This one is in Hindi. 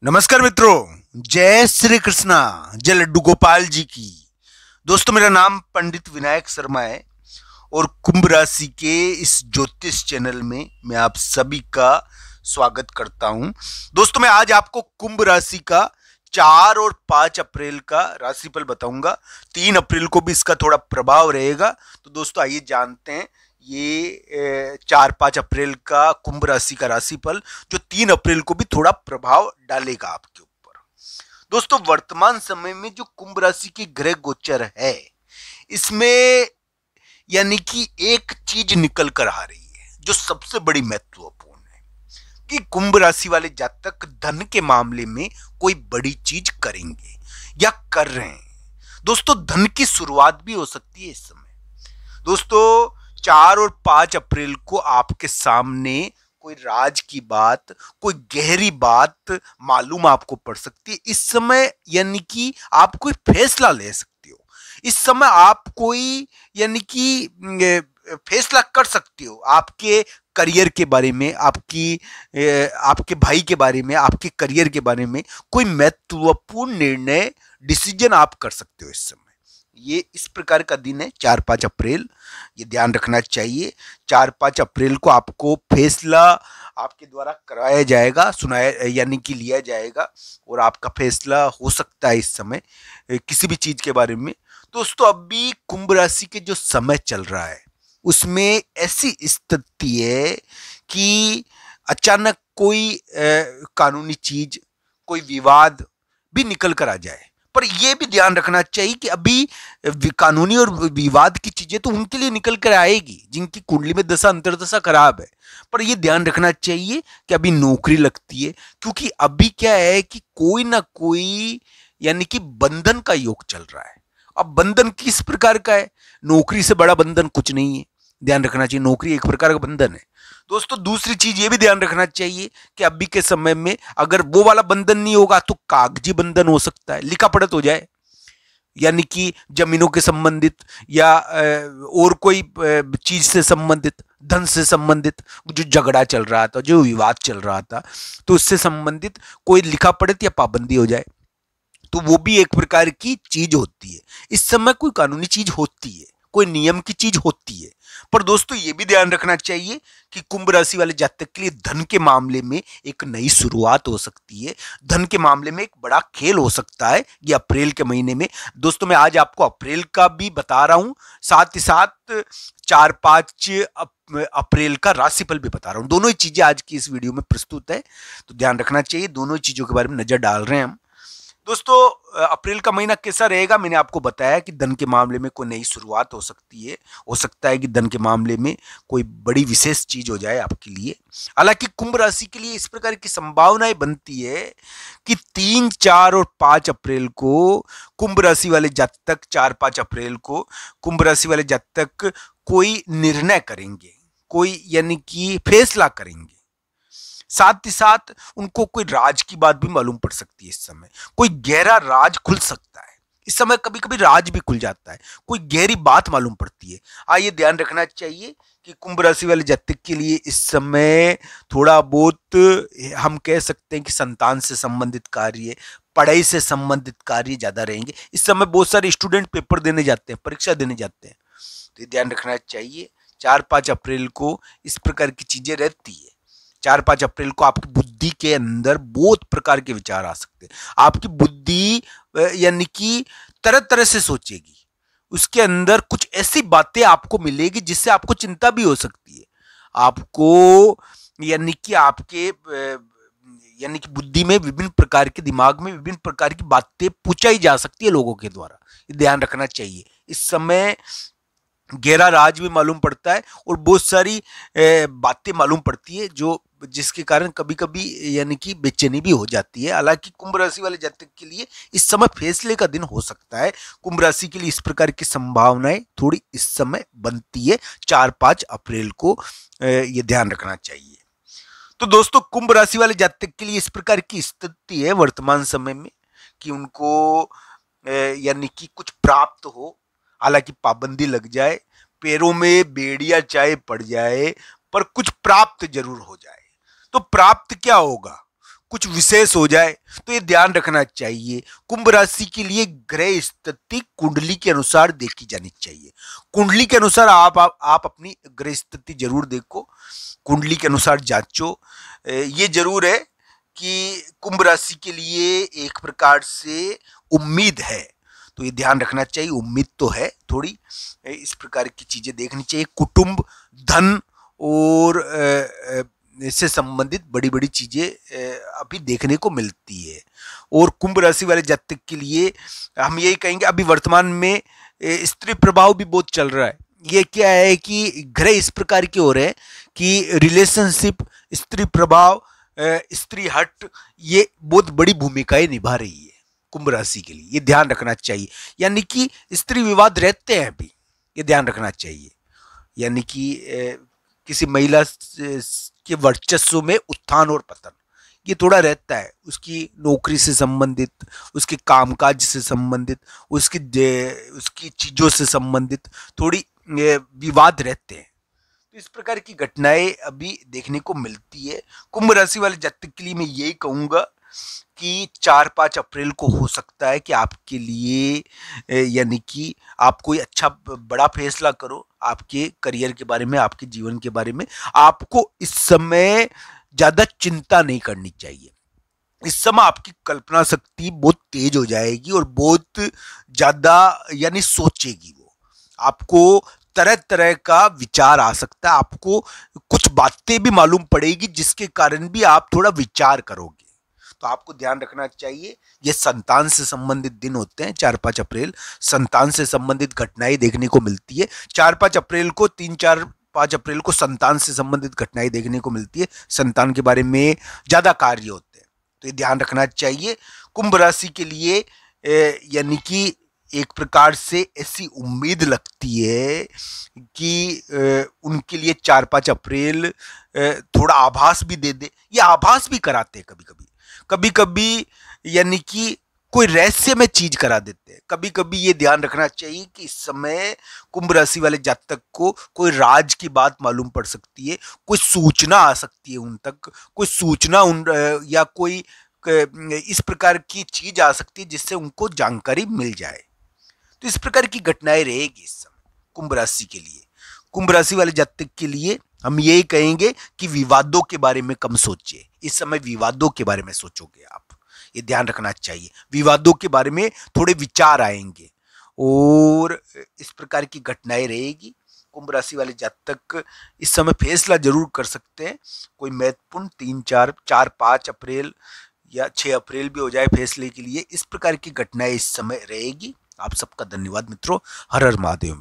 नमस्कार मित्रों, जय श्री कृष्णा, जय लड्डू गोपाल जी की। दोस्तों, मेरा नाम पंडित विनायक शर्मा है और कुंभ राशि के इस ज्योतिष चैनल में मैं आप सभी का स्वागत करता हूं। दोस्तों, मैं आज आपको कुंभ राशि का 4 और 5 अप्रैल का राशिफल बताऊंगा। 3 अप्रैल को भी इसका थोड़ा प्रभाव रहेगा। तो दोस्तों, आइए जानते हैं ये 4-5 अप्रैल का कुंभ राशि का राशिफल, जो 3 अप्रैल को भी थोड़ा प्रभाव डालेगा आपके ऊपर। दोस्तों, वर्तमान समय में जो कुंभ राशि की ग्रह गोचर है, इसमें यानी कि एक चीज निकल कर आ रही है जो सबसे बड़ी महत्वपूर्ण है कि कुंभ राशि वाले जातक धन के मामले में कोई बड़ी चीज करेंगे या कर रहे हैं। दोस्तों, धन की शुरुआत भी हो सकती है इस समय। दोस्तों, 4 और 5 अप्रैल को आपके सामने कोई राज की बात, कोई गहरी बात मालूम आपको पड़ सकती है। इस समय यानी कि आप कोई फैसला ले सकते हो। इस समय आप कोई यानी कि फैसला कर सकते हो आपके करियर के बारे में, आपके भाई के बारे में, आपके करियर के बारे में कोई महत्वपूर्ण निर्णय, डिसीजन आप कर सकते हो इस समय। ये इस प्रकार का दिन है 4-5 अप्रैल, ये ध्यान रखना चाहिए। 4-5 अप्रैल को आपको फैसला आपके द्वारा कराया जाएगा, सुनाया यानी कि लिया जाएगा, और आपका फैसला हो सकता है इस समय किसी भी चीज के बारे में। दोस्तों, अभी कुंभ राशि के जो समय चल रहा है उसमें ऐसी स्थिति है कि अचानक कोई कानूनी चीज, कोई विवाद भी निकल कर आ जाए। पर यह भी ध्यान रखना चाहिए कि अभी कानूनी और विवाद की चीजें तो उनके लिए निकल कर आएगी जिनकी कुंडली में दशा अंतर्दशा खराब है। पर यह ध्यान रखना चाहिए कि अभी नौकरी लगती है, क्योंकि अभी क्या है कि कोई ना कोई यानी कि बंधन का योग चल रहा है। अब बंधन किस प्रकार का है? नौकरी से बड़ा बंधन कुछ नहीं है, ध्यान रखना चाहिए। नौकरी एक प्रकार का बंधन है। दोस्तों, दूसरी चीज ये भी ध्यान रखना चाहिए कि अभी के समय में अगर वो वाला बंधन नहीं होगा तो कागजी बंधन हो सकता है, लिखा पढ़त हो जाए, यानी कि जमीनों के संबंधित या और कोई चीज से संबंधित, धन से संबंधित जो झगड़ा चल रहा था, जो विवाद चल रहा था, तो उससे संबंधित कोई लिखा पढ़त या पाबंदी हो जाए, तो वो भी एक प्रकार की चीज होती है। इस समय कोई कानूनी चीज होती है, कोई नियम की चीज होती है। पर दोस्तों, ये भी ध्यान रखना चाहिए कि कुंभ राशि वाले जातक के लिए धन के मामले में एक नई शुरुआत हो सकती है। धन के मामले में एक बड़ा खेल हो सकता है ये अप्रैल के महीने में। दोस्तों, मैं आज आपको अप्रैल का भी बता रहा हूं, साथ ही साथ 4-5 अप्रैल का राशिफल भी बता रहा हूं। दोनों ही चीजें आज की इस वीडियो में प्रस्तुत है, तो ध्यान रखना चाहिए। दोनों ही चीजों के बारे में नजर डाल रहे हैं हम। दोस्तों, अप्रैल का महीना कैसा रहेगा? मैंने आपको बताया कि धन के मामले में कोई नई शुरुआत हो सकती है। हो सकता है कि धन के मामले में कोई बड़ी विशेष चीज हो जाए आपके लिए। हालांकि कुंभ राशि के लिए इस प्रकार की संभावनाएं बनती है कि 3, 4 और 5 अप्रैल को कुंभ राशि वाले जातक 4-5 अप्रैल को कुंभ राशि वाले जातक कोई निर्णय करेंगे, कोई यानी कि फैसला करेंगे। साथ ही साथ उनको कोई राज की बात भी मालूम पड़ सकती है। इस समय कोई गहरा राज खुल सकता है। इस समय कभी कभी राज भी खुल जाता है, कोई गहरी बात मालूम पड़ती है। आइए ध्यान रखना चाहिए कि कुंभ राशि वाले जातक के लिए इस समय थोड़ा बहुत हम कह सकते हैं कि संतान से संबंधित कार्य, पढ़ाई से संबंधित कार्य ज्यादा रहेंगे। इस समय बहुत सारे स्टूडेंट पेपर देने जाते हैं, परीक्षा देने जाते हैं, तो ध्यान रखना चाहिए। 4-5 अप्रैल को इस प्रकार की चीजें रहती है। 4-5 अप्रैल को आपकी बुद्धि के अंदर बहुत प्रकार के विचार आ सकते हैं। आपकी बुद्धि यानी कि तरह तरह से सोचेगी। उसके अंदर कुछ ऐसी बातें आपको मिलेगी जिससे आपको चिंता भी हो सकती है। आपको यानी कि आपके यानी कि बुद्धि में विभिन्न प्रकार के, दिमाग में विभिन्न प्रकार की बातें पूछाई जा सकती है लोगों के द्वारा। ध्यान रखना चाहिए। इस समय गहरा राज भी मालूम पड़ता है और बहुत सारी बातें मालूम पड़ती है जो जिसके कारण कभी कभी यानी कि बेचैनी भी हो जाती है। हालांकि कुंभ राशि वाले जातक के लिए इस समय फैसले का दिन हो सकता है। कुंभ राशि के लिए इस प्रकार की संभावनाएं थोड़ी इस समय बनती है 4-5 अप्रैल को, ये ध्यान रखना चाहिए। तो दोस्तों, कुंभ राशि वाले जातक के लिए इस प्रकार की स्थिति है वर्तमान समय में कि उनको यानी कि कुछ प्राप्त हो, हालांकि पाबंदी लग जाए, पैरों में बेड़ियां चाहे पड़ जाए, पर कुछ प्राप्त जरूर हो जाए। तो प्राप्त क्या होगा? कुछ विशेष हो जाए तो ये ध्यान रखना चाहिए। कुंभ राशि के लिए ग्रह स्थिति कुंडली के अनुसार देखी जानी चाहिए। कुंडली के अनुसार आप अपनी ग्रह स्थिति जरूर देखो, कुंडली के अनुसार जांचो। ये जरूर है कि कुंभ राशि के लिए एक प्रकार से उम्मीद है, तो ये ध्यान रखना चाहिए। उम्मीद तो है थोड़ी, इस प्रकार की चीजें देखनी चाहिए। कुटुंब, धन और इससे संबंधित बड़ी बड़ी चीजें अभी देखने को मिलती है। और कुंभ राशि वाले जातक के लिए हम यही कहेंगे, अभी वर्तमान में स्त्री प्रभाव भी बहुत चल रहा है। ये क्या है कि ग्रह इस प्रकार के हो रहे हैं कि रिलेशनशिप, स्त्री प्रभाव, स्त्री हट, ये बहुत बड़ी भूमिकाएं निभा रही है कुंभ राशि के लिए। ये ध्यान रखना चाहिए, यानी कि स्त्री विवाद रहते हैं अभी, ये ध्यान रखना चाहिए। यानी कि किसी महिला के वर्चस्व में उत्थान और पतन ये थोड़ा रहता है, उसकी नौकरी से संबंधित, उसके कामकाज से संबंधित, उसकी चीजों से संबंधित थोड़ी विवाद रहते हैं। तो इस प्रकार की घटनाएं अभी देखने को मिलती है। कुंभ राशि वाले जातक के लिए मैं यही कहूंगा कि 4-5 अप्रैल को हो सकता है कि आपके लिए यानी कि आप कोई अच्छा बड़ा फैसला करो आपके करियर के बारे में, आपके जीवन के बारे में। आपको इस समय ज्यादा चिंता नहीं करनी चाहिए। इस समय आपकी कल्पना शक्ति बहुत तेज हो जाएगी और बहुत ज्यादा यानी सोचेगी वो। आपको तरह तरह का विचार आ सकता है, आपको कुछ बातें भी मालूम पड़ेगी जिसके कारण भी आप थोड़ा विचार करोगे। तो आपको ध्यान रखना चाहिए, ये संतान से संबंधित दिन होते हैं। 4-5 अप्रैल संतान से संबंधित घटनाएं देखने को मिलती है। 4-5 अप्रैल को 3-4-5 अप्रैल को संतान से संबंधित घटनाएं देखने को मिलती है। संतान के बारे में ज्यादा कार्य होते हैं, तो ये ध्यान रखना चाहिए। कुंभ राशि के लिए यानी कि एक प्रकार से ऐसी उम्मीद लगती है कि उनके लिए 4-5 अप्रैल थोड़ा आभास भी दे दे, ये आभास भी कराते हैं कभी कभी। कभी कभी यानी कि कोई रहस्य में चीज करा देते हैं। कभी कभी ये ध्यान रखना चाहिए कि इस समय कुंभ राशि वाले जातक को कोई राज की बात मालूम पड़ सकती है, कोई सूचना आ सकती है उन तक, कोई सूचना या कोई इस प्रकार की चीज आ सकती है जिससे उनको जानकारी मिल जाए। तो इस प्रकार की घटनाएं रहेगी इस समय कुंभ राशि के लिए। कुंभ राशि वाले जातक के लिए हम यही कहेंगे कि विवादों के बारे में कम सोचिए। इस समय विवादों के बारे में सोचोगे आप, ये ध्यान रखना चाहिए। विवादों के बारे में थोड़े विचार आएंगे और इस प्रकार की घटनाएं रहेगी। कुंभ राशि वाले जातक इस समय फैसला जरूर कर सकते हैं, कोई महत्वपूर्ण 3-4-5 अप्रैल या 6 अप्रैल भी हो जाए फैसले के लिए। इस प्रकार की घटनाएं इस समय रहेगी। आप सबका धन्यवाद मित्रों। हर हर महादेव।